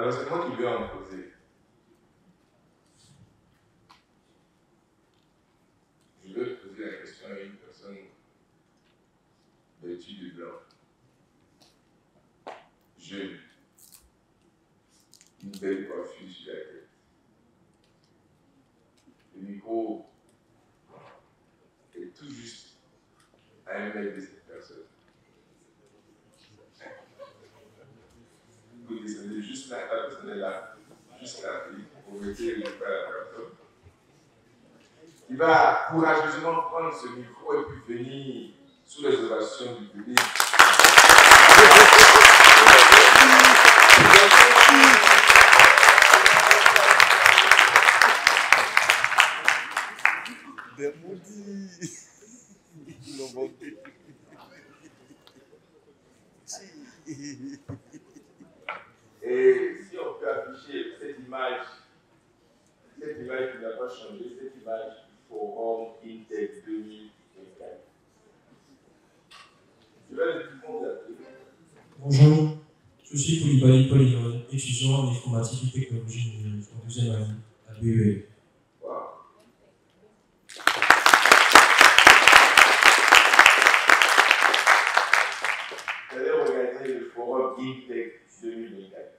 Alors c'est moi qui vais en poser. Je vais poser la question à une personne vêtue de blanc, jeune, une belle coiffure sur la tête. Le micro est tout juste à 1 mètre de cette personne. Vous descendez juste là, la personne est là, juste là, vous mettez le micro à la personne. Il va courageusement prendre ce micro et puis venir sous les ovations du public. Et si on peut afficher cette image qui n'a pas changé, cette image du Forum INTEC 2024. Je vais le demander à tous. Bonjour, je suis Koulibaly Paul, étudiant en informatique et technologie numérique en 2e année à BEL. Wow. Vous allez regarder le Forum INTEC 2024.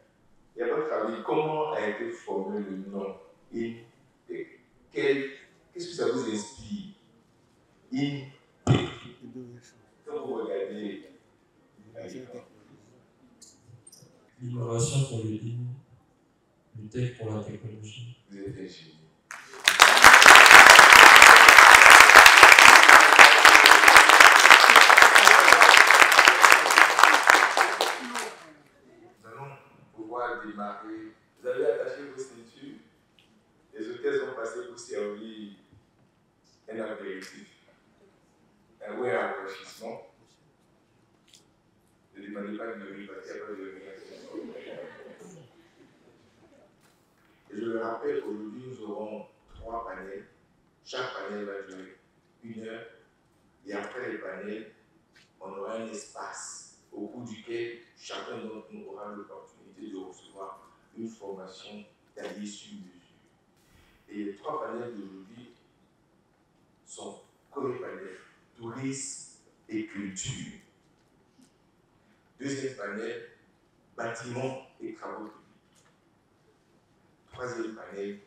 Et à votre avis, comment a été formé le nom INTEC? Qu'est-ce que ça vous inspire? INTEC. Quand vous regardez L'innovation pour le in, le tech pour la technologie. vous êtes un génie. Nous allons pouvoir démarrer. Vous avez attaché vos ceintures. Les hôtesses vont passer pour servir un apéritif, un rafraîchissement. Ne demandez pas de riz parce qu'il n'y a pas de riz. Et je le rappelle, aujourd'hui, nous aurons 3 panels. Chaque panel va durer 1 heure. Et après les panels, on aura un espace au cours duquel chacun d'entre nous aura l'opportunité de recevoir une formation taillée sur mesure. Et les 3 panels d'aujourd'hui sont premier panel, tourisme et culture. Deuxième panel, bâtiments et travaux publics. 3e panel,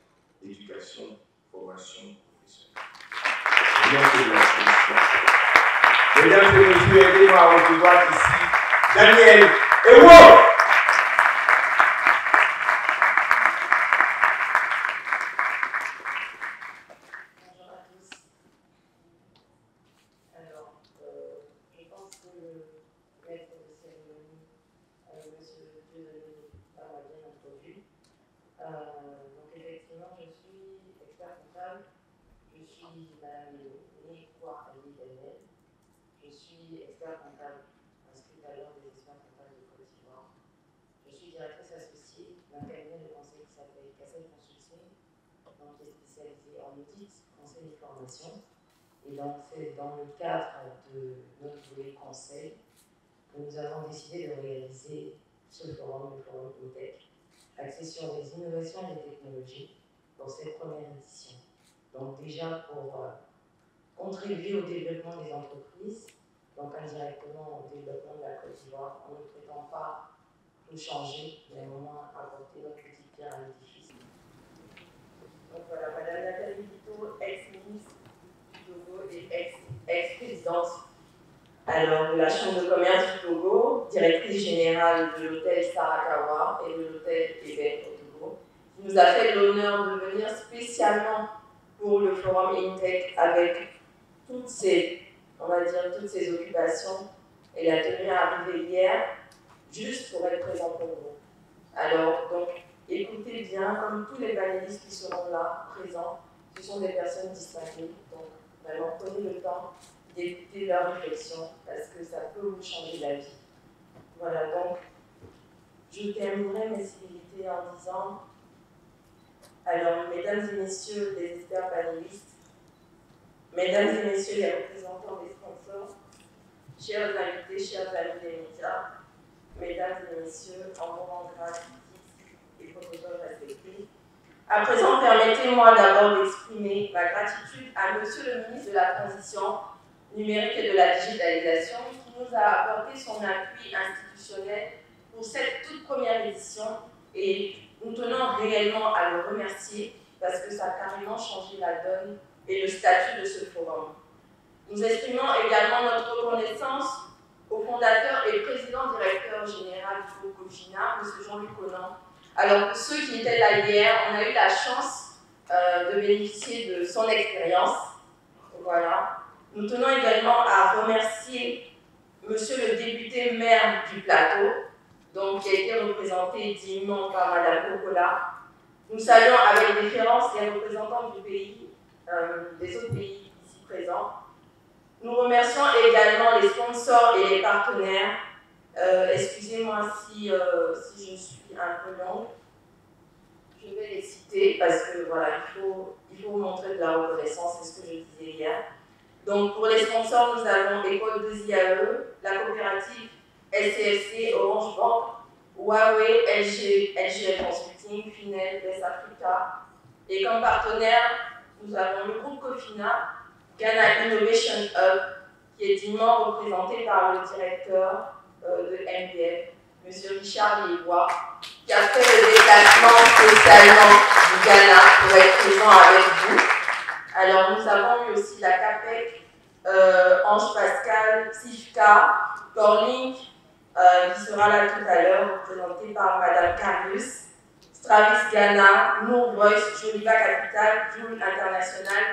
éducation, formation professionnelle. Mesdames et messieurs, aidez-moi à recevoir ici Daniel Ewo. Donc effectivement, je suis expert comptable, je suis Madame Nekwa Ali-Daniel, je suis expert comptable inscrite à l'ordre des experts comptables de Côte d'Ivoire. Je suis directrice associée d'un cabinet de conseil qui s'appelle Cassel Consulting, donc qui est spécialisé en audit, conseil et formation. Et donc c'est dans le cadre de notre volet conseil que nous avons décidé de réaliser ce forum, le forum INTEC, axé sur les innovations et les technologies pour cette première édition. Donc déjà pour contribuer au développement des entreprises, donc indirectement au développement de la Côte d'Ivoire. On ne prétend pas tout changer, mais au moins apporter notre petite pierre à l'édifice. Donc voilà, Madame Nathalie Vito, ex-ministre du Togo et ex-présidente alors de la Chambre de commerce du Togo, directrice générale de l'hôtel Sarakawa et de l'hôtel Québec au Togo, qui nous a fait l'honneur de venir spécialement pour le forum INTEC avec toutes ces occupations. Elle a tenu à arriver hier juste pour être présente pour vous. Alors, donc, écoutez bien, comme tous les panélistes qui seront là, présents, ce sont des personnes distinguées, donc vraiment prenez le temps d'écouter leurs réflexions parce que ça peut vous changer la vie. Voilà, donc, je terminerai mes civilités en disant, alors, mesdames et messieurs les experts panélistes, mesdames et messieurs les représentants des sponsors, chers invités, chers amis des médias, mesdames et messieurs, en moment grade, et protocoles respectés. À présent, permettez-moi d'abord d'exprimer ma gratitude à Monsieur le ministre de la Transition numérique et de la digitalisation qui nous a apporté son appui institutionnel pour cette toute première édition et nous tenons réellement à le remercier parce que ça a carrément changé la donne et le statut de ce forum. Nous exprimons également notre reconnaissance au fondateur et président directeur général du groupe Cofina, M. Jean-Luc Conan. Alors, pour ceux qui étaient là hier, on a eu la chance de bénéficier de son expérience. Voilà. Nous tenons également à remercier Monsieur le député maire du plateau, donc, qui a été représenté dignement par Mme Kokola. Nous saluons avec déférence les représentants du pays, des autres pays ici présents. Nous remercions également les sponsors et les partenaires. Excusez-moi si je suis un peu longue. Je vais les citer parce que voilà, il faut montrer de la reconnaissance, c'est ce que je disais hier. Donc pour les sponsors, nous avons École 2IAE, la coopérative SCFC, Orange Bank, Huawei, LGL Consulting, Finel, West Africa. Et comme partenaire, nous avons le groupe Cofina, Ghana Innovation Hub, qui est dignement représenté par le directeur de MPF, M. Richard Liébois, qui a fait le déplacement spécialement du Ghana pour être présent avec vous. Alors, nous avons eu aussi la CAPEC, Ange Pascal, Sifka, Corlink, qui sera là tout à l'heure, représentée par Mme Carius, Stravis Ghana, Noor Voice, Joliba Capital, Joule International,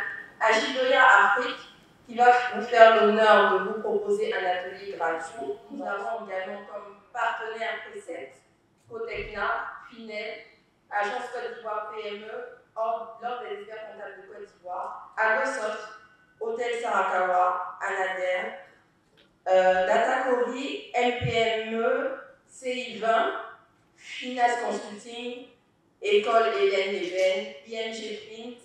Agidoya Afrique, qui va nous faire l'honneur de vous proposer un atelier gratuit. Nous avons également comme partenaire P7, Cotecna, Finel, Agence Côte d'Ivoire PME, L'Ordre des experts comptables de Côte d'Ivoire, Agosoft, Hôtel Sarakawa, Anader, Datacori, MPME, CI20, Finance Consulting, École Hélène Leven, ING Print,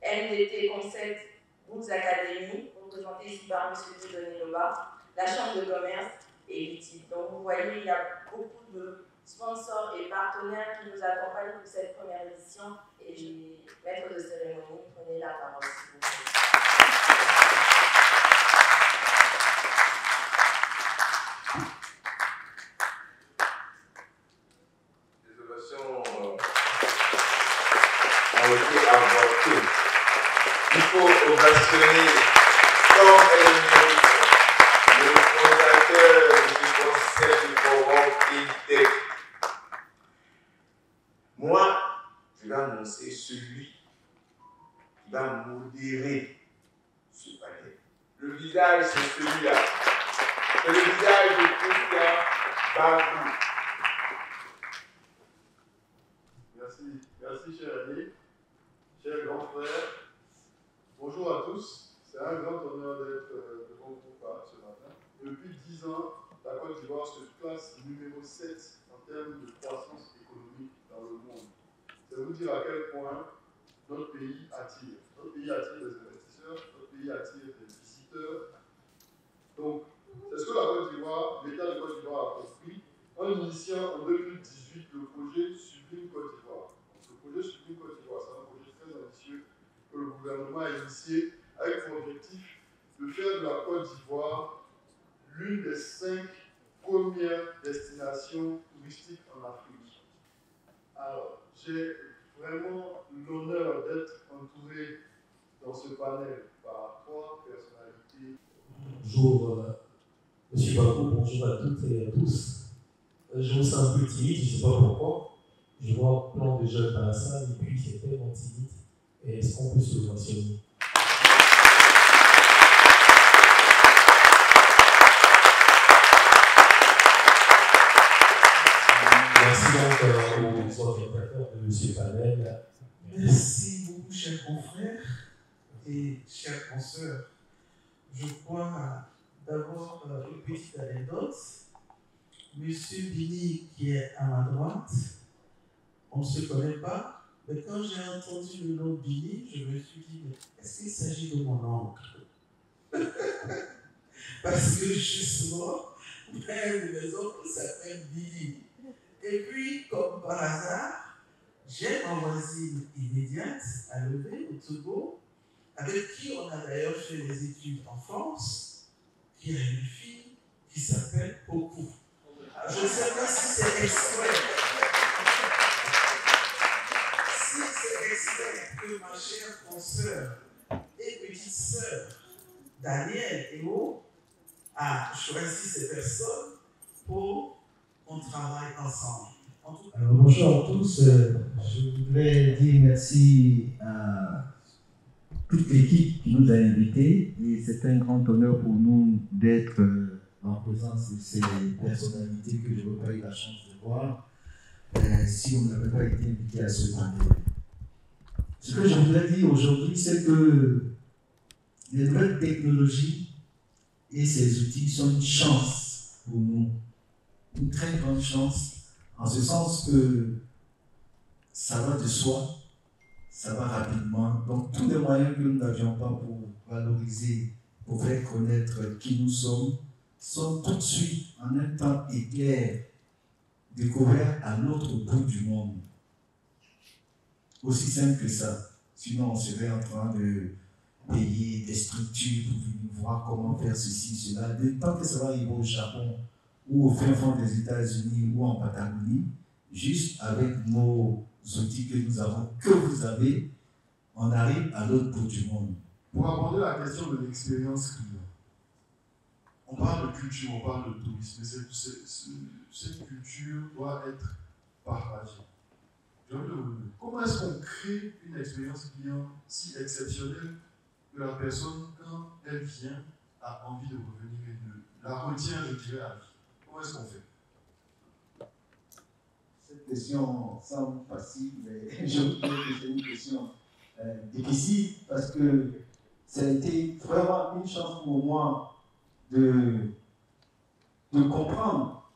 MDT Concept, Books Academy, représenté ici par M. Dieudonné Loba, la Chambre de commerce et l'ITIB. Donc vous voyez, il y a beaucoup de sponsors et partenaires qui nous accompagnent pour cette première édition. Et les maîtres de cérémonie, prenez la parole s'il vous plaît. Les ovations ont été avortées. Il faut ovationner comme elle mérite le fondateur du conseil du forum INTEC. Moi, je vais annoncer celui qui va modérer ce panel. Le visage, c'est celui-là. C'est le visage de Christian Babou. Merci cher ami, cher grand frère. Bonjour à tous. C'est un grand honneur d'être devant vous ce matin. Depuis 10 ans, la Côte d'Ivoire se classe numéro 7 en termes de croissance économique dans le monde. C'est vous dire à quel point notre pays attire. Notre pays attire des investisseurs, notre pays attire des visiteurs. Donc, c'est ce que la Côte d'Ivoire, l'État de Côte d'Ivoire a compris en initiant en 2018 le projet Sublime Côte d'Ivoire. Le projet Sublime Côte d'Ivoire, c'est un projet très ambitieux que le gouvernement a initié avec pour objectif de faire de la Côte d'Ivoire l'une des 5 premières destinations touristiques en Afrique. Alors, j'ai vraiment l'honneur d'être entouré dans ce panel par 3 personnalités. Bonjour, M. Babou, bonjour à toutes et à tous. Je me sens un peu timide, je ne sais pas pourquoi. Je vois plein de jeunes dans la salle et puis c'est tellement timide. Et est-ce qu'on peut se mentionner? Merci donc aux organisateurs de ce panel. Merci beaucoup, chers confrères et chères consoeurs. Je crois d'abord une petite anecdote. Monsieur Bini, qui est à ma droite, on ne se connaît pas, mais quand j'ai entendu le nom Bini, je me suis dit, est-ce qu'il s'agit de mon oncle? Parce que justement, un de mes oncles s'appelle Bini. Et puis, comme par hasard, J'ai ma voisine immédiate à Levé, au Togo, avec qui on a d'ailleurs fait des études en France, qui a une fille qui s'appelle Poku. Je ne sais pas si c'est exprès. Si c'est exprès que ma chère consoeur et petite sœur Daniel Eo a choisi ces personnes pour qu'on travaille ensemble. Alors, bonjour à tous. Je voudrais dire merci à toute l'équipe qui nous a invités. Et c'est un grand honneur pour nous d'être en présence de ces personnalités que je n'aurais pas eu la chance de voir si on n'avait pas été invité à ce panel. Ce que je voudrais dire aujourd'hui, c'est que les nouvelles technologies et ces outils sont une chance pour nous, une très grande chance, en ce sens que ça va de soi, ça va rapidement. Donc tous les moyens que nous n'avions pas pour valoriser, pour faire connaître qui nous sommes, sont tout de suite, en un temps éclair, découverts à l'autre bout du monde. Aussi simple que ça. Sinon, on serait en train de payer des structures pour venir voir comment faire ceci, cela. Tant que ça va arriver au Japon ou au fin fond des États-Unis ou en Patagonie, juste avec nos outils que nous avons, que vous avez, on arrive à l'autre bout du monde. Pour aborder la question de l'expérience client, on parle de culture, on parle de tourisme, mais cette culture doit être partagée. Comment est-ce qu'on crée une expérience client si exceptionnelle que la personne, quand elle vient, a envie de revenir et la retient, je dirais, à vie? Comment est-ce qu'on fait? Cette question semble facile, mais je vous dis que c'est une question difficile parce que ça a été vraiment une chance pour moi de comprendre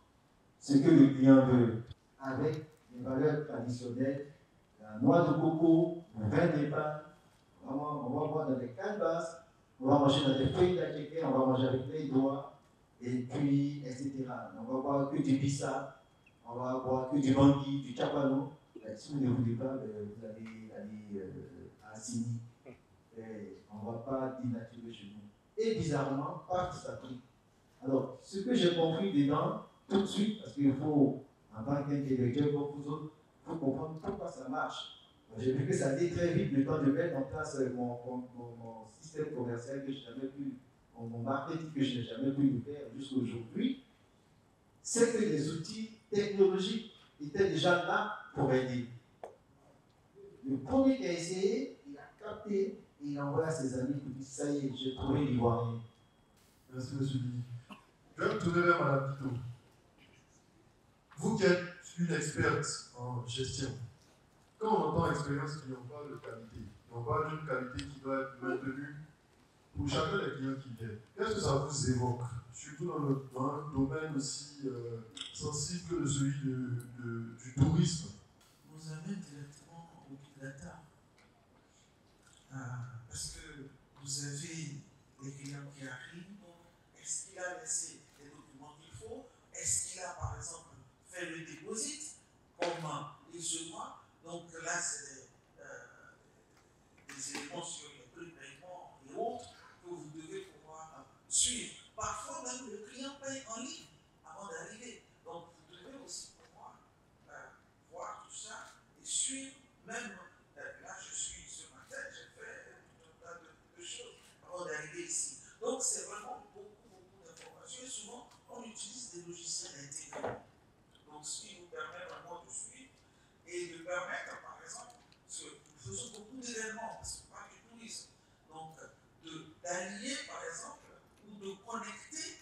ce que le client veut avec les valeurs traditionnelles, la noix de coco, le vin d'épingle. Vraiment, on va boire dans des cannes basses, on va manger dans des feuilles d'attiquet, on va manger avec les doigts, et puis, etc. On va boire que du bissap, on va boire que du bangui, du chapano. Si vous ne voulez pas, vous allez aller à Sini. On ne va pas dénaturer chez nous. Et bizarrement, pas ça pris. Alors, ce que j'ai compris dedans, tout de suite, parce qu'il faut, en tant qu'intellectuel comme vous autres, il faut comprendre pourquoi ça marche. J'ai vu que ça allait très vite le temps de mettre en place mon système commercial que je n'ai jamais pu, mon marketing que je n'ai jamais pu le faire jusqu'à aujourd'hui. C'est que les outils technologiques étaient déjà là pour aider. Le premier qui a essayé, il a capté et il a envoyé à ses amis pour dire ça y est, j'ai trouvé l'Ivoirien. Merci, monsieur Bini. Je vais me tourner vers Mme Bito. Vous qui êtes une experte en gestion, quand on entend expérience client, on parle de qualité. On parle d'une qualité qui doit être maintenue pour chacun des clients qui viennent. Qu'est-ce que ça vous évoque? Surtout dans un domaine aussi sensible que celui du tourisme. Nous amène directement au Big Data. Parce que vous avez les clients qui arrivent. Est-ce qu'il a laissé les documents qu'il faut? Est-ce qu'il a, par exemple, fait le déposit comme il se voit? Donc là, c'est des éléments sur les prix de paiement et autres que vous devez pouvoir suivre. Parfois, même le client paye en ligne avant d'arriver. Donc, vous devez aussi pouvoir voir tout ça et suivre. Même là, je suis ce matin, j'ai fait tout un tas de choses avant d'arriver ici. Donc, c'est vraiment beaucoup d'informations. Et souvent, on utilise des logiciels intégrés. Donc, ce qui nous permet vraiment de suivre et de permettre, par exemple, parce que nous faisons beaucoup d'événements, parce qu'on parle du tourisme, donc d'allier, par exemple, ou de connecter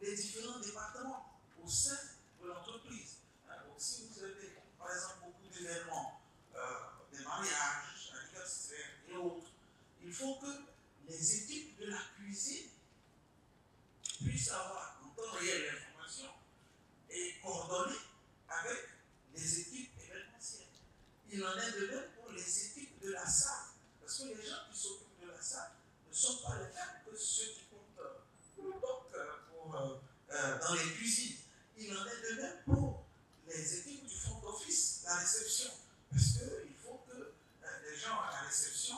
les différents départements au sein de l'entreprise. Donc, si vous avez, par exemple, beaucoup d'événements, des mariages, anniversaires et autres, il faut que les équipes de la cuisine puissent avoir en temps réel l'information et coordonner avec les équipes événementielles. Il en est de même pour les équipes de la salle, parce que les gens qui s'occupent de la salle ne sont pas les mêmes que ceux qui comptent dans les cuisines. Il en est de même pour les équipes du front office, la réception. Parce qu'il faut que les gens à la réception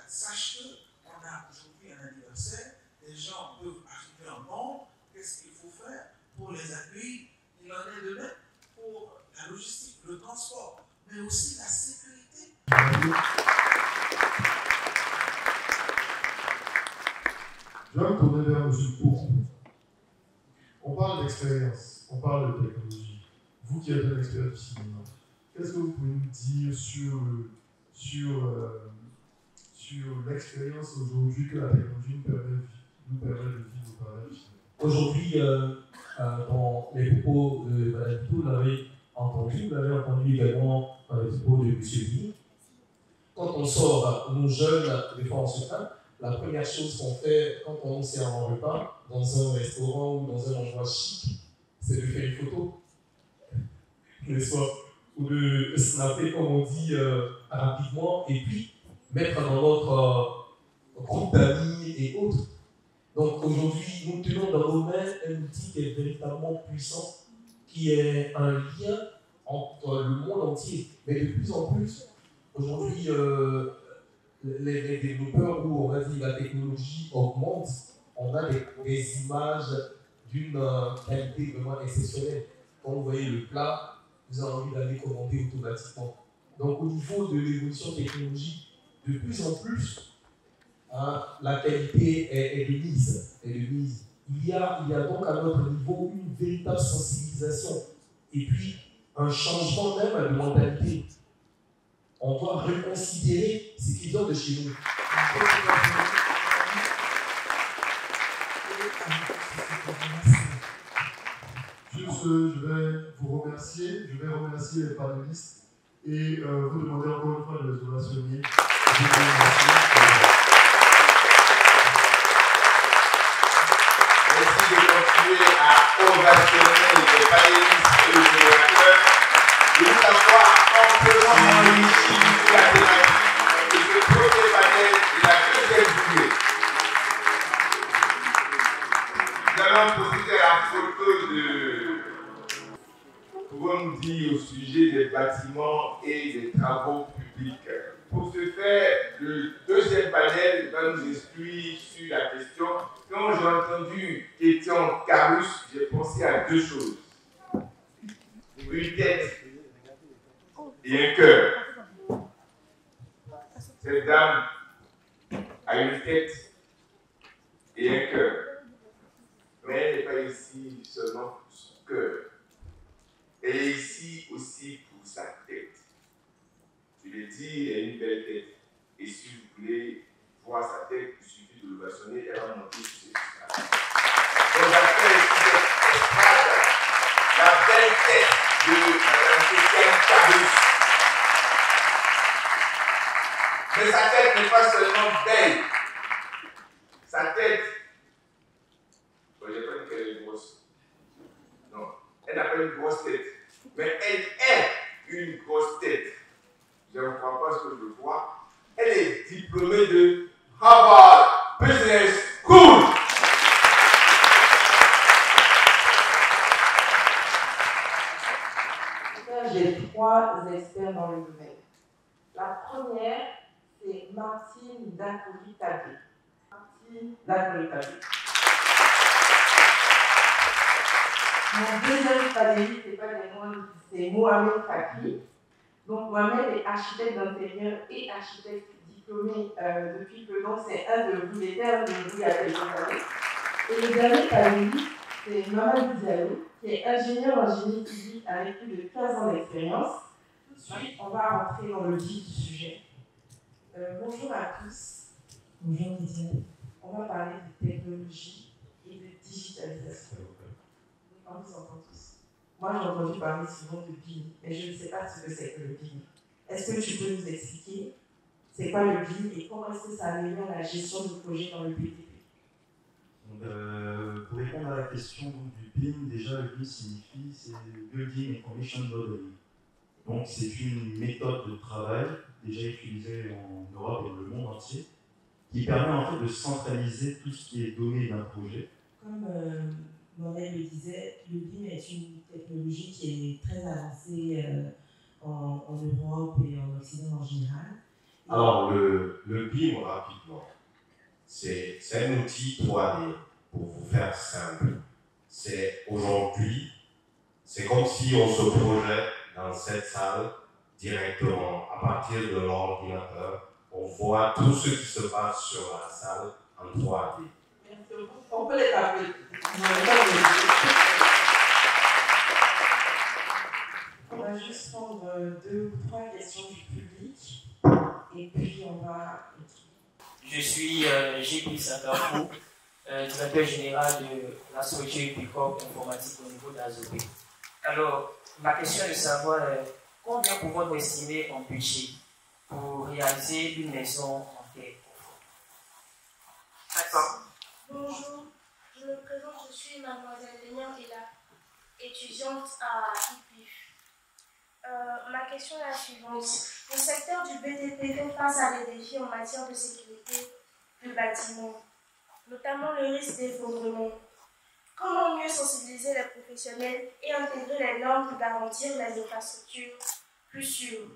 sachent qu'on a aujourd'hui un anniversaire, les gens peuvent arriver en nombre, qu'est-ce qu'il faut faire pour les accueillir. Il en est de même pour la logistique, le transport, mais aussi la sécurité. Je vais me tourner vers M. Pou. On parle d'expérience, on parle de technologie. Vous qui êtes un expert du cinéma, qu'est-ce que vous pouvez nous dire sur l'expérience aujourd'hui que la technologie nous permet de vivre au travers du cinéma? Aujourd'hui, dans les propos de Mme Vito, vous l'avez entendu également dans les propos de M. Bini. Quand on sort, nous jeunes, des fois on se plaint, la première chose qu'on fait quand on sert un repas dans un restaurant ou dans un endroit chic, c'est de faire une photo, n'est-ce pas? Ou de snapper, comme on dit, rapidement, et puis mettre dans notre groupe d'amis et autres. Donc aujourd'hui, nous tenons dans nos mains un outil qui est véritablement puissant, qui est un lien entre le monde entier. Mais de plus en plus, aujourd'hui, les développeurs, où on va dire la technologie augmente, on a des images d'une qualité vraiment exceptionnelle. Quand vous voyez le plat, vous avez envie d'aller commander automatiquement. Donc au niveau de l'évolution technologique, de plus en plus, la qualité est de mise. Il y a donc à notre niveau une véritable sensibilisation et puis un changement même de mentalité. On doit reconsidérer ce qui vient de chez nous. Sur ce, je vais vous remercier, les panélistes et vous demander encore une fois de les ovationner. Merci de continuer à ovationner les panélistes et les orateurs. De nous avoir amplement enrichi la thématique de ce premier panel et la deuxième journée. Nous allons procéder à la photo de, pouvons-nous dire, au sujet des bâtiments et des travaux publics. Pour ce faire, le deuxième panel va nous instruire sur la question. Quand j'ai entendu question Carus, j'ai pensé à deux choses. Une tête et un cœur. Cette dame a une tête et un cœur. Mais elle n'est pas ici seulement pour son cœur. Elle est ici aussi pour sa tête. Je l'ai dit, elle a une belle tête. Et si vous voulez voir sa tête, il suffit de l'ovationner, elle va monter sur ses escaliers. Donc, après, la belle tête de Mme Sofiane Carus. Mais sa tête n'est pas seulement belle. Sa tête, bon, je n'ai pas dit qu'elle est grosse. Non, elle n'a pas une grosse tête. Mais elle est une grosse tête. Je ne crois pas ce que je vois. Elle est diplômée de Harvard Business School. J'ai trois experts dans le domaine. La première, c'est Martine Dakoli-Tabé. Mon deuxième panéliste, c'est pas des moindres, c'est Mohamed Fakri. Donc Mohamed est architecte d'intérieur et architecte diplômé depuis peu, donc c'est un de vous, les termes de vous il y a quelques années. Et le dernier panéliste, c'est Mamadou Diallo, qui est ingénieur en génie civil avec plus de 15 ans d'expérience. Tout de suite, on va rentrer dans le vif du sujet. Bonjour à tous. Bonjour Didier. On va parler de technologie et de digitalisation. On vous entend tous. Moi, j'ai entendu parler souvent de BIM, mais je ne sais pas ce que c'est que le BIM. Est-ce que tu peux nous expliquer c'est quoi le BIM et comment est-ce que ça améliore la gestion du projet dans le BTP? Pour répondre à la question du BIM, déjà le BIM signifie c'est Building Information Modeling. Donc c'est une méthode de travail déjà utilisée en Europe et dans le monde entier qui permet en fait de centraliser tout ce qui est donné d'un projet. Comme Mohamed le disait, le BIM est une technologie qui est très avancée en Europe et en Occident en général. Alors, le BIM, rapidement, c'est un outil 3D, pour vous faire simple. C'est aujourd'hui, c'est comme si on se projette dans cette salle directement. À partir de l'ordinateur, on voit tout ce qui se passe sur la salle en 3D. On peut les taper. On va juste prendre 2 ou 3 questions du public et puis on va... Je suis J.P. Santarfou, directeur général de la structure PICOP informatique au niveau d'Azopé. Alors, ma question est de savoir combien pouvons-nous estimer en budget pour réaliser une maison en terre. D'accord. Bonjour, je me présente, je suis mademoiselle Lénian Ela, étudiante à IPIF. Ma question est la suivante. Le secteur du BTP fait face à des défis en matière de sécurité du bâtiment, notamment le risque d'effondrement. Comment mieux sensibiliser les professionnels et intégrer les normes pour garantir les infrastructures plus sûres?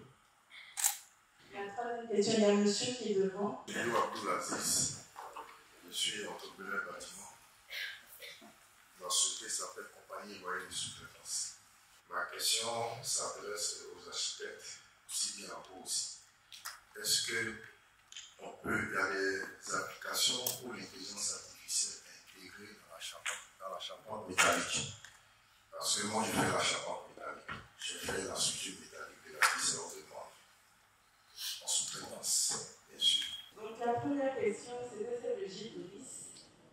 Il y a une troisième question, il y a un monsieur qui est devant. Je suis Abdoulaziz, je suis entrepreneur bâtiment. Ma société s'appelle Compagnie Royale de Sous-Traitance. Ma question s'adresse aux architectes, aussi bien à vous aussi. Est-ce que il y a des applications où l'intelligence artificielle est intégrée dans la charpente métallique? Parce que moi, je fais la charpente métallique. Je fais la structure métallique de la vis ordonnante. En sous-traitance, bien sûr. Donc la première question, c'était celle de Gilles Doris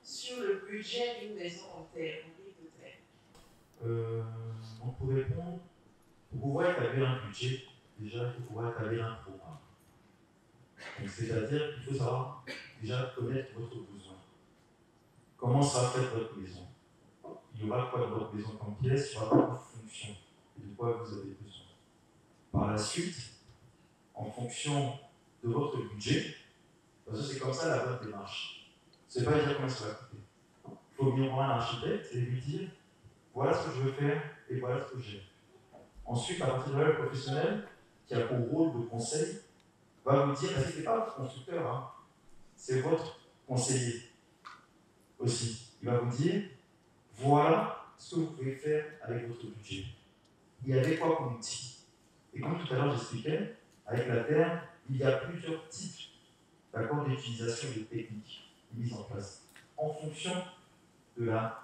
sur le budget d'une maison en terre, en brique de terre. Donc pour répondre, pour pouvoir établir un budget, déjà il faut pouvoir établir un programme. C'est-à-dire qu'il faut savoir déjà connaître votre besoin. Comment sera faite votre maison? Il y aura quoi dans votre maison comme pièce? Il y aura quoi comme fonction? Et de quoi vous avez besoin? Par la suite, en fonction de votre budget, parce que c'est comme ça la bonne démarche. C'est pas dire combien ça va coûter. Il faut venir voir un architecte et lui dire voilà ce que je veux faire et voilà ce que j'ai. Ensuite, à partir de là, le professionnel qui a pour rôle de conseil va vous dire, parce que ce n'est pas votre constructeur, hein, c'est votre conseiller aussi. Il va vous dire, voilà ce que vous pouvez faire avec votre budget. Il y avait quoi comme outil? Et comme tout à l'heure j'expliquais, avec la terre, il y a plusieurs types d'utilisation et de techniques mises en place en fonction de la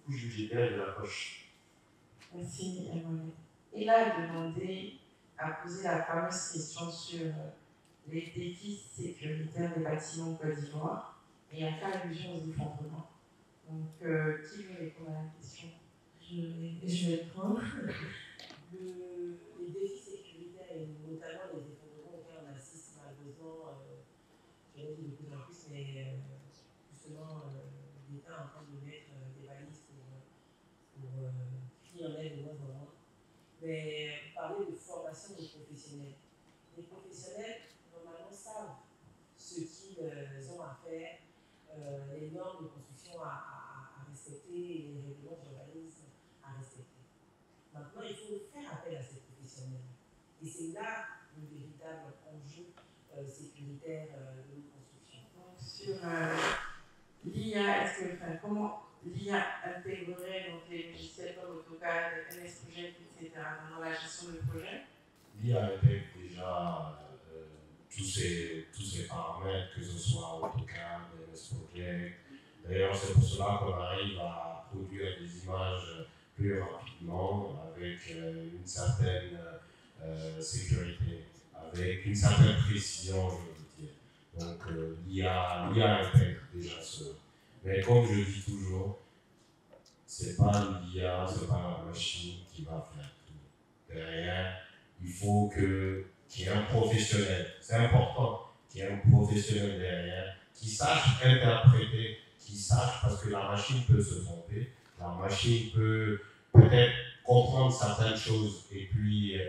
couche budgétaire et de la poche. Merci, Emmanuel. Et là, a posé la fameuse question sur les défis sécuritaires des bâtiments en Côte d'Ivoire et a fait allusion aux effondrements. Donc, qui veut répondre à la question? Je vais prendre. Les défis sécuritaires et notamment les effondrements auxquels on assiste malheureusement, je l'ai dit de plus en plus, mais justement, l'État est en train de mettre des balises pour qui en est de moins en moins. Mais parler de formation des professionnels. Les professionnels, normalement, savent ce qu'ils ont à faire, les normes de construction à respecter et les règlements d'urbanisme à respecter. Maintenant, il faut faire appel à ces professionnels. Et c'est là le véritable enjeu sécuritaire de nos constructions. Donc, sur l'IA, comment l'IA intégrerait donc, les logiciels comme AutoCAD, MS Project, etc. dans la gestion de projet? L'IA intègre déjà tous ces paramètres, que ce soit AutoCAD, MS Project. D'ailleurs, c'est pour cela qu'on arrive à produire des images plus rapidement, avec une certaine sécurité, avec une certaine précision, je veux dire. Donc, l'IA intègre déjà ça. Mais comme je dis toujours, c'est pas l'IA, c'est pas la machine qui va faire tout. Derrière, il faut qu'il y ait un professionnel. C'est important qu'il y ait un professionnel derrière qui sache interpréter, qui sache, parce que la machine peut se tromper, la machine peut peut-être comprendre certaines choses et puis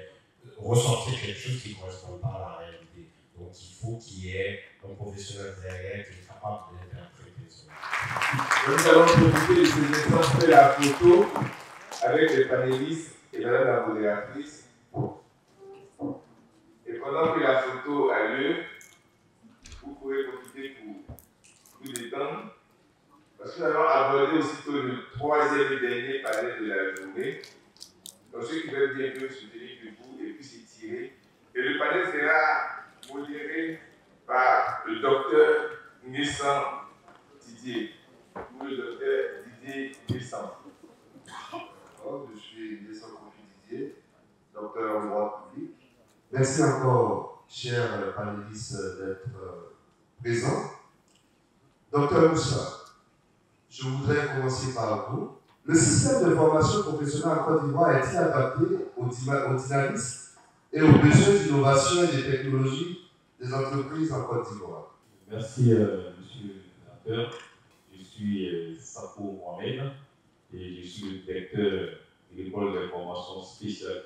ressortir quelque chose qui ne correspond pas à la réalité. Donc il faut qu'il y ait un professionnel derrière qui est capable d'interpréter ça. Nous allons profiter de ces instants de la photo avec les panélistes et madame la modératrice. pendant que la photo a lieu, vous pourrez profiter pour vous détendre. Parce que nous allons aborder aussitôt le troisième et dernier panel de la journée. Donc ceux qui veulent bien peuvent se tenir debout et puis s'étirer. Et le panel sera modéré par le docteur Nissan Didier. Ou le docteur Didier Nissan. Je suis Nissan Didier, docteur en droit public. Merci encore, chers panélistes, d'être présents. Docteur Moussa, je voudrais commencer par vous. Le système de formation professionnelle en Côte d'Ivoire est-il adapté au dynamisme et aux besoins d'innovation et de technologie des entreprises en Côte d'Ivoire? Merci, monsieur le sénateur. Je suis Sako Mohamed et je suis le directeur de l'école de formation spécialisée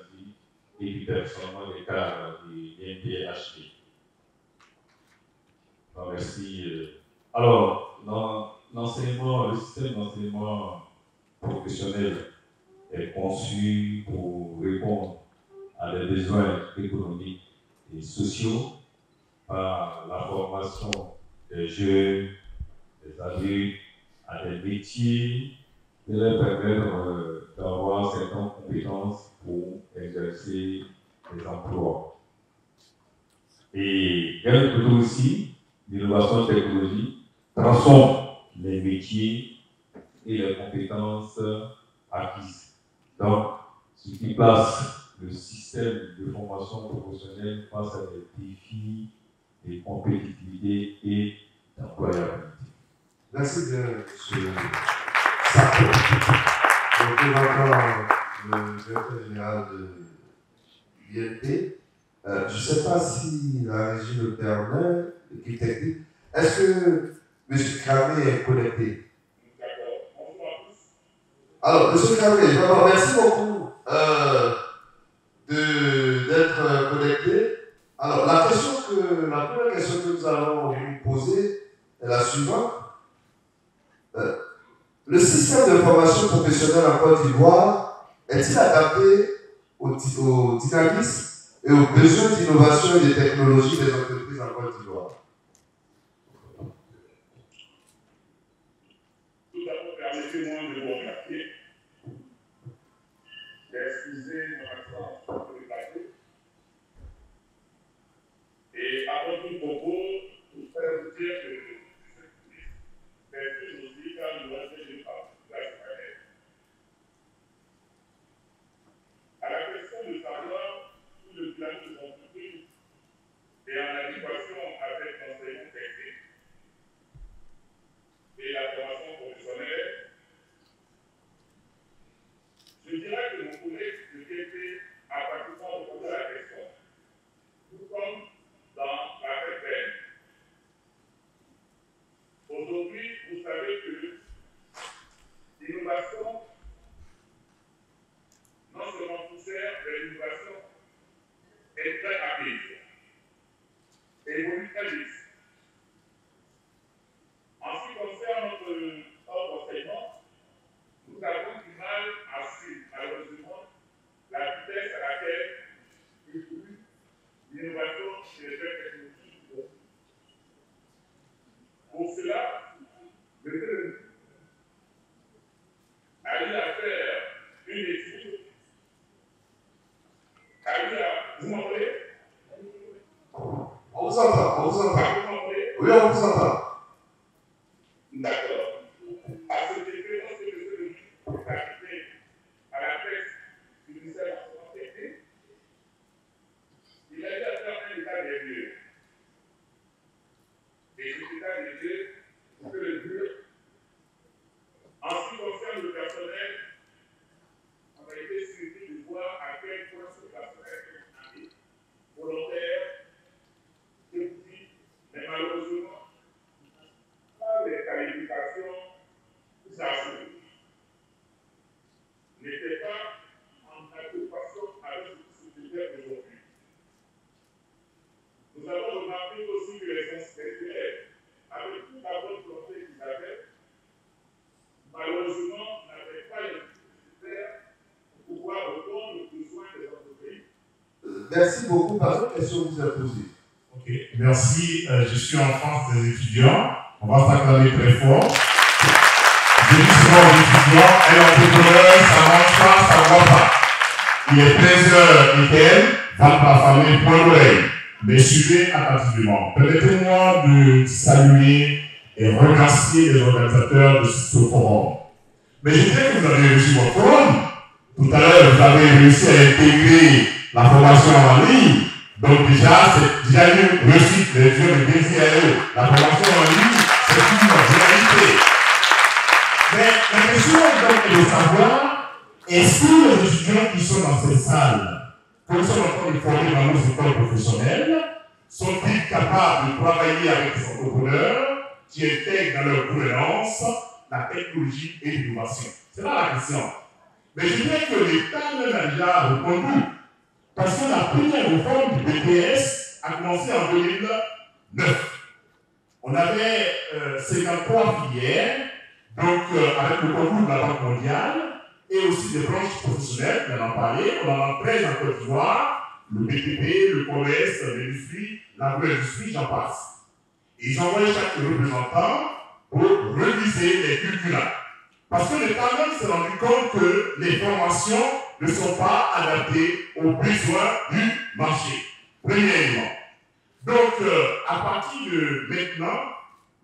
et du personnel des cadres du NPHP. Merci. Alors, dans l'enseignement, le système d'enseignement professionnel est conçu pour répondre à des besoins économiques et sociaux par la formation des jeunes, des adultes, à des métiers, de leur permettre d'avoir certaines compétences pour exercer des emplois. Et bien plutôt aussi, l'innovation technologique transforme les métiers et les compétences acquises. Donc, ce qui place le système de formation professionnelle face à des défis de compétitivité et d'employabilité. Merci bien, M. Sako, représentant le directeur général de l'INP. Je ne sais pas si la régie le permet, qui est technique. Est-ce que M. Kramé est connecté? Alors, M. Kramé, d'abord, merci beaucoup d'être connecté. Alors, la première question que nous allons vous poser est la suivante. Le système de formation professionnelle en Côte d'Ivoire est-il adapté au dynamisme et aux besoins d'innovation et de technologie des entreprises en Côte d'Ivoire? Tout d'abord, permettez-moi de vous remercier, d'excuser mon absence sur le plateau. Et avant tout propos, je voudrais vous dire que c'est ce que je dis car nous avons fait une part de la semaine. À la question de savoir où le plan de l'entreprise est en adéquation avec l'enseignement technique et la formation professionnelle, je dirais que mon collègue de TP a pratiquement répondu à la question. Tout comme dans la FFN. Aujourd'hui, vous savez que l'innovation, non seulement poussière, mais l'innovation est très rapide, évolue très vite. En ce qui concerne notre ordre d'enseignement, nous avons du mal à suivre, malheureusement, la vitesse à laquelle évolue l'innovation chez les jeunes technologies. Pour cela, le DEU a eu à faire une étude, vous m'entendez? On vous entend, on vous entend. Vous m'entendez? Oui, on vous entend. D'accord. À ce effet, lorsque le DEU est arrivé à la tête du ministère de l'enseignement technique, il a eu à faire un état des lieux. Et cet état des lieux, c'est que le lieu, en ce qui concerne le personnel, on a été surpris de voir à quel point ce personnel est volontaire, écouté, mais malheureusement, pas les qualifications assurées n'étaient pas en adéquation avec ce qui se fait aujourd'hui. Nous avons remarqué aussi que les élèves, avec toute la bonne volonté qu'ils avaient, malheureusement, n'avaient pas les nécessaires pour pouvoir répondre aux besoins des entreprises. merci beaucoup. Par contre, question vous a posée. Ok, merci. Je suis en France des étudiants. On va s'acclamer très fort. Je dis souvent aux étudiants, un entrepreneur, ça ne mange pas, ça ne voit pas. Il est 13h et quelques, va pas famille, point d'oreille. Mais suivez attentivement. Permettez-moi de saluer et remercier les organisateurs de ce forum. Mais je sais que vous avez réussi votre forum. Tout à l'heure, vous avez réussi à intégrer la formation en ligne. Donc déjà, c'est déjà une réussite. Les jeunes de DCAE, la formation en ligne, c'est une réalité. Mais la question donc est de savoir, est-ce que les étudiants qui sont dans cette salle, comme ils sont en train de former dans nos écoles professionnelles, sont-ils capables de travailler avec des entrepreneurs qui intègrent dans leur gouvernance la technologie et l'innovation? C'est là la question. Mais je dirais que l'État même a déjà répondu. Parce que la première réforme du BTS a commencé en 2009. On avait 53 filières, donc avec le concours de la Banque mondiale, et aussi des branches professionnelles, on en a parlé, on en a 13 en Côte d'Ivoire, le BTP, le commerce, l'industrie, l'agro-industrie, j'en passe. Et ils envoyaient chaque représentant pour réviser les curricula. Parce que l'État même s'est rendu compte que les formations ne sont pas adaptées aux besoins du marché. Premièrement. Donc, à partir de maintenant,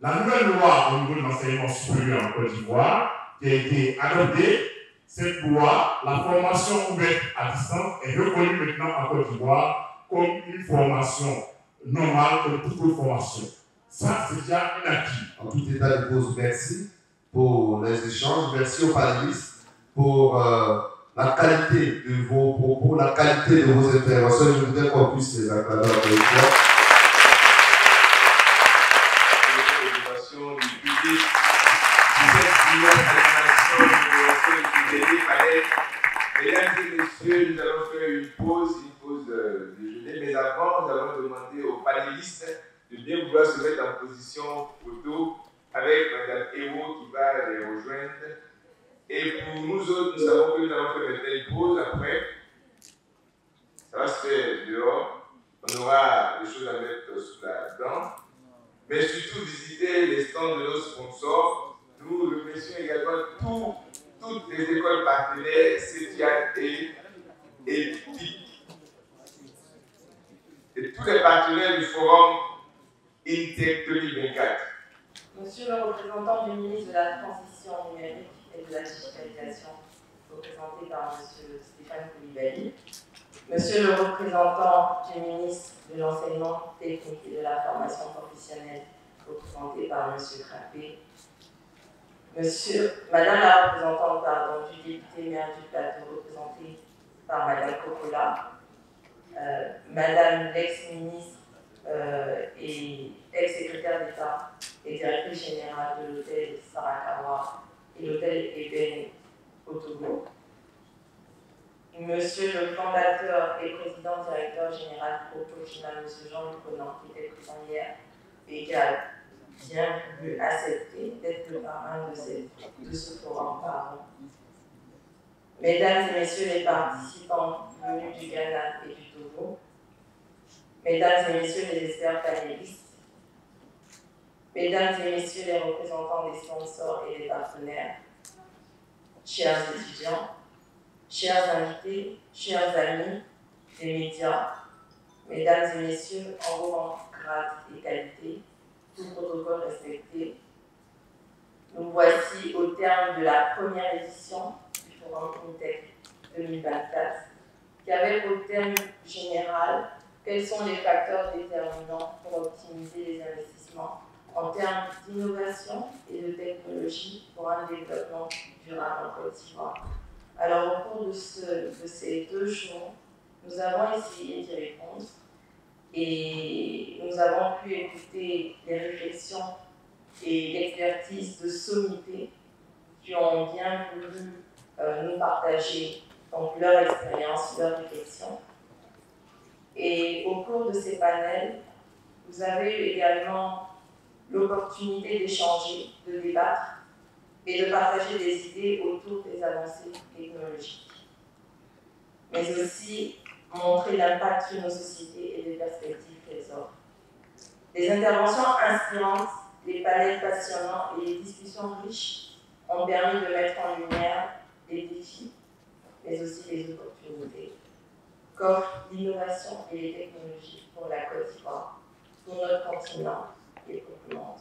la nouvelle loi au niveau de l'enseignement supérieur en Côte d'Ivoire, qui a été adoptée, cette loi, la formation ouverte à distance, est reconnue maintenant en Côte d'Ivoire comme une formation normale, comme toute autre formation. Ça, c'est déjà un acquis. En tout état de cause, merci pour les échanges. Merci aux panélistes pour la qualité de vos propos, la qualité de vos interventions. Je voudrais qu'on puisse les acclamer encore une fois. L'évaluation du public, cette animation du panel. Mesdames et messieurs, nous allons faire une pause déjeuner. Mais avant, nous allons demander aux panélistes de bien vouloir se mettre en position photo avec Mme Ewo qui va les rejoindre. Et pour nous autres, nous savons que nous allons faire maintenant une pause après. Ça va se faire dehors. On aura des choses à mettre sous la dent. Mais surtout, visiter les stands de nos sponsors. Nous remercions également toutes les écoles partenaires, CETIA et PIC. Et tous les partenaires du forum INTEC 2024. Monsieur le représentant du ministre de la Transition numérique et de la digitalisation, représenté par Monsieur Stéphane Coulibaly. Monsieur le représentant du ministre de l'Enseignement technique et de la formation professionnelle, représenté par Monsieur Crapé. Madame la représentante du député maire du Plateau, représentée par Madame Cocola. Madame l'ex-ministre et ex-secrétaire d'État et directrice générale de l'hôtel Sarakawa et l'hôtel Eben au Togo. Monsieur le fondateur et président directeur général Protojima, Monsieur Jean-Luc Conan, qui était présent hier et qui a bien voulu accepter d'être le parrain de ce forum. Mesdames et messieurs les participants venus du Ghana et du Togo, mesdames et messieurs les experts panélistes, mesdames et messieurs les représentants des sponsors et des partenaires, chers étudiants, chers invités, chers amis des médias, mesdames et messieurs, en vos rangs, grades et qualités, tout protocole respecté, nous voici au terme de la première édition du Forum INTEC 2024, qui avait pour thème général quels sont les facteurs déterminants pour optimiser les investissements en termes d'innovation et de technologie pour un développement durable en Côte d'Ivoire. Alors, au cours de ces 2 jours, nous avons essayé d'y répondre et nous avons pu écouter les réflexions et l'expertise de sommités qui ont bien voulu nous partager donc, leur expérience, leurs réflexions. Et au cours de ces panels, vous avez eu également l'opportunité d'échanger, de débattre et de partager des idées autour des avancées technologiques. Mais aussi montrer l'impact sur nos sociétés et les perspectives qu'elles offrent. Les interventions inspirantes, les panels passionnants et les discussions riches ont permis de mettre en lumière les défis, mais aussi les opportunités qu'offrent l'innovation et les technologies pour la Côte d'Ivoire, pour notre continent et pour le monde.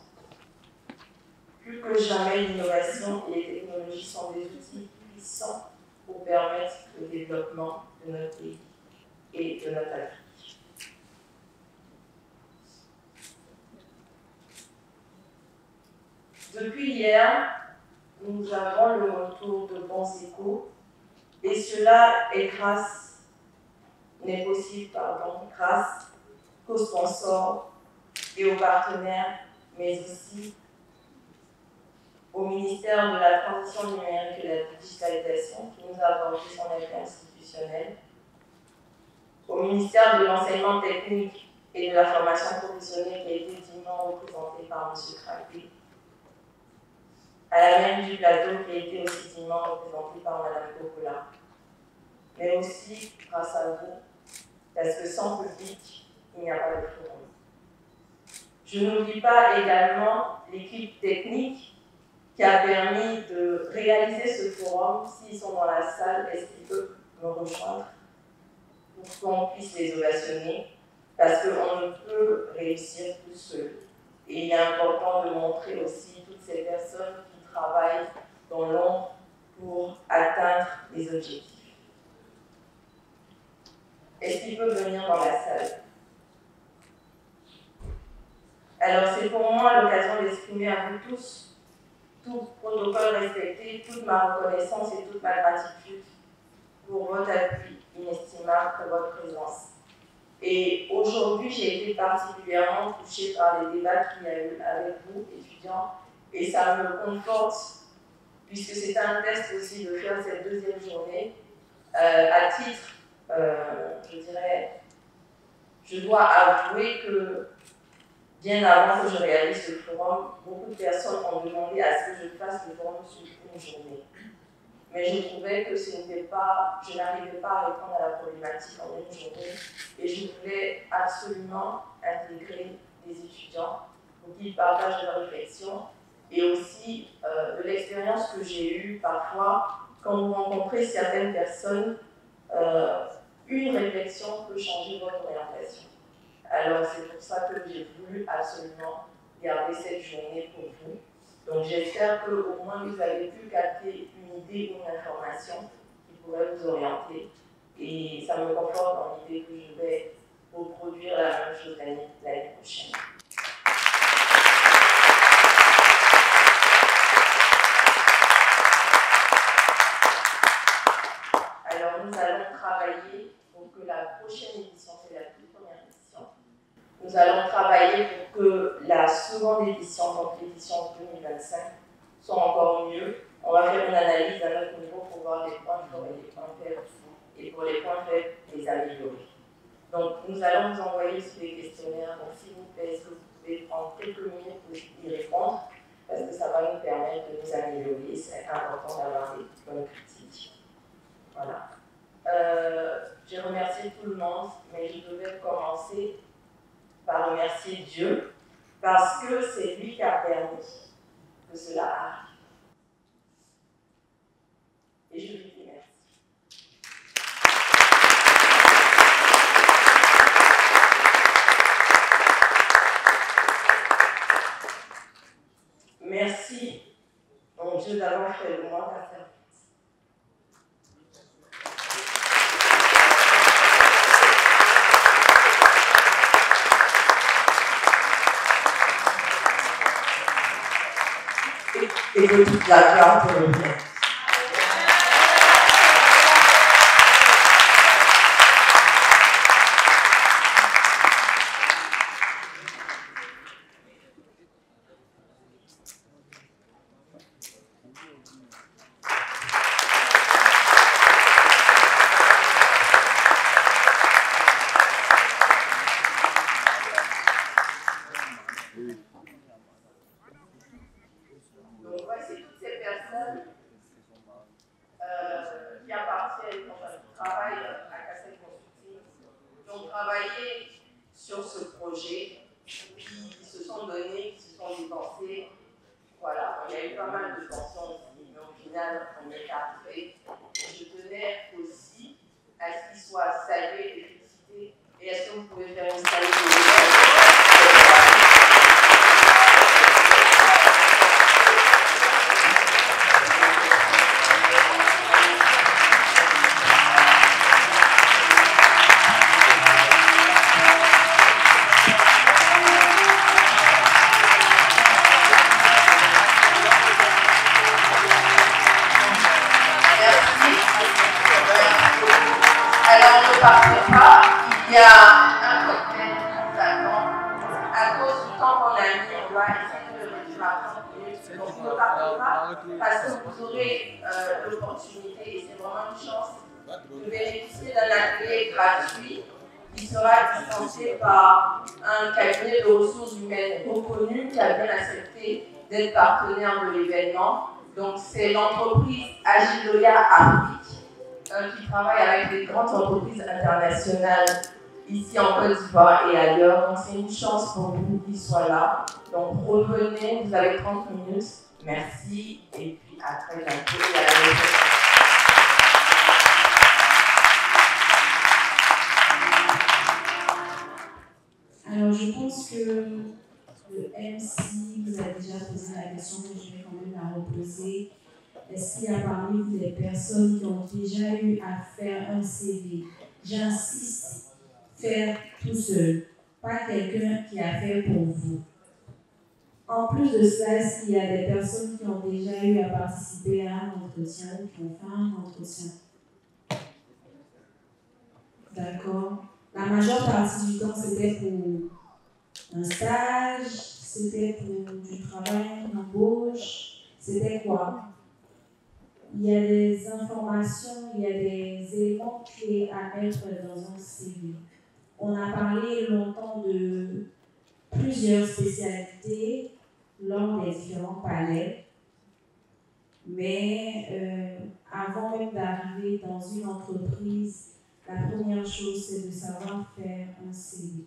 Plus que jamais, l'innovation et les technologies sont des outils puissants pour permettre le développement de notre pays et de notre Afrique. Depuis hier, nous avons le retour de bons échos, et cela est n'est possible grâce aux sponsors et aux partenaires, mais aussi au ministère de la Transition numérique et de la digitalisation qui nous a apporté son appui institutionnel, au ministère de l'Enseignement technique et de la formation professionnelle qui a été dignement représenté par M. Krapé, à la mairie du plateau qui a été aussi dignement représentée par Mme Kokola, mais aussi grâce à vous, parce que sans public, il n'y a pas de forum. Je n'oublie pas également l'équipe technique qui a permis de réaliser ce forum. S'ils sont dans la salle, est-ce qu'ils peuvent me rejoindre pour qu'on puisse les ovationner? Parce qu'on ne peut réussir tout seul. Et il est important de montrer aussi toutes ces personnes qui travaillent dans l'ombre pour atteindre les objectifs. Est-ce qu'ils peuvent venir dans la salle? Alors c'est pour moi l'occasion d'exprimer à vous tous, tout protocole respecté, toute ma reconnaissance et toute ma gratitude pour votre appui inestimable, pour votre présence. Et aujourd'hui, j'ai été particulièrement touchée par les débats qu'il y a eu avec vous, étudiants, et ça me conforte, puisque c'est un test aussi de faire cette deuxième journée. À titre, je dirais, je dois avouer que bien avant que je réalise ce forum, beaucoup de personnes ont demandé à ce que je fasse le forum sur une journée. Mais je trouvais que je n'arrivais pas à répondre à la problématique en une journée et je voulais absolument intégrer des étudiants pour qu'ils partagent leurs réflexions et aussi de l'expérience que j'ai eue parfois quand vous rencontrez certaines personnes, une réflexion peut changer votre orientation. Alors c'est pour ça que j'ai voulu absolument garder cette journée pour vous. Donc j'espère qu'au moins vous avez pu capter une idée ou une information qui pourrait vous orienter. Et ça me conforte dans l'idée que je vais reproduire la même chose l'année prochaine. Alors nous allons travailler pour que la prochaine édition, c'est la toute première édition, nous allons travailler pour que la seconde édition, donc l'édition 2025, soit encore mieux. On va faire une analyse à notre niveau pour voir les points forts et les points faibles, et pour les points faibles, les améliorer. Donc nous allons vous envoyer aussi des questionnaires, donc s'il vous plaît, est-ce que vous pouvez prendre quelques minutes pour y répondre, parce que ça va nous permettre de nous améliorer, c'est important d'avoir des bonnes critiques. Voilà. J'ai remercié tout le monde, mais je devais commencer par remercier Dieu, parce que c'est lui qui a permis que cela arrive. Et je lui dis merci. Merci, mon Dieu, d'avoir fait de moi ta service. Et que toute la gloire te revienne. travaillé sur ce projet, qui se sont donnés, qui se sont dépensés. Voilà, il y a eu pas mal de tensions aussi, mais au final, on est arrivé. Je tenais aussi à ce qu'il soit salué et félicité. Et est-ce que vous pouvez faire une salutation? Alors, ne partez pas, il y a un cocktail qui nous attend. À cause du temps qu'on a mis, on va essayer de le réduire à 30 minutes. Donc, ne partez pas, parce que vous aurez l'opportunité, et c'est vraiment une chance, de bénéficier d'un atelier gratuit qui sera dispensé par un cabinet de ressources humaines reconnu qui a bien accepté d'être partenaire de l'événement. Donc, c'est l'entreprise Agiloya Afrique, qui travaille avec des grandes entreprises internationales ici en Côte d'Ivoire et ailleurs. Donc c'est une chance pour vous qu'ils soient là. Donc revenez, vous avez 30 minutes. Merci et puis à très bientôt et à la prochaine. Alors je pense que le MC vous a déjà posé la question, mais je vais quand même la reposer. Est-ce qu'il y a parmi vous des personnes qui ont déjà eu à faire un CV? J'insiste, faire tout seul, pas quelqu'un qui a fait pour vous. En plus de cela, est-ce qu'il y a des personnes qui ont déjà eu à participer à un entretien ou qui ont fait un entretien? D'accord. La majeure partie du temps, c'était pour un stage, c'était pour du travail, une embauche, c'était quoi? Il y a des informations, il y a des éléments clés à mettre dans un CV. On a parlé longtemps de plusieurs spécialités lors des différents panels, mais avant même d'arriver dans une entreprise, la première chose, c'est de savoir faire un CV.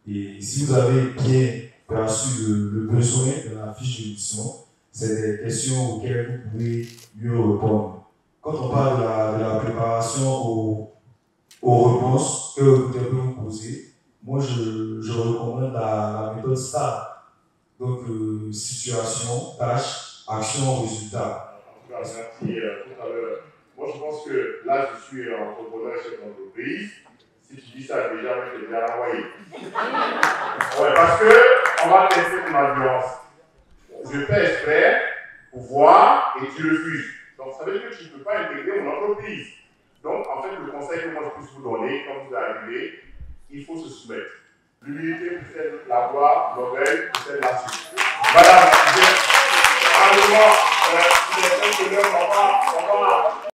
Et si vous avez bien perçu le besoin de la fiche de mission, c'est des questions auxquelles vous pouvez mieux répondre. Quand on parle de la préparation aux réponses que vous devez vous poser, moi je recommande la méthode STAR. Donc situation, tâche, action, résultat. En tout cas, merci tout à l'heure. Moi je pense que là je suis entrepreneur chef d'entreprise. Si tu dis ça déjà, je t'ai déjà envoyé. Ouais, parce qu'on va tester ton endurance. Je fais exprès pour voir et tu refuses. Donc ça veut dire que tu ne peux pas intégrer mon entreprise. Donc en fait, le conseil que moi je puisse vous donner quand vous arrivez, il faut se soumettre. L'humilité possède la gloire, l'orgueil possède la suite. Voilà, on va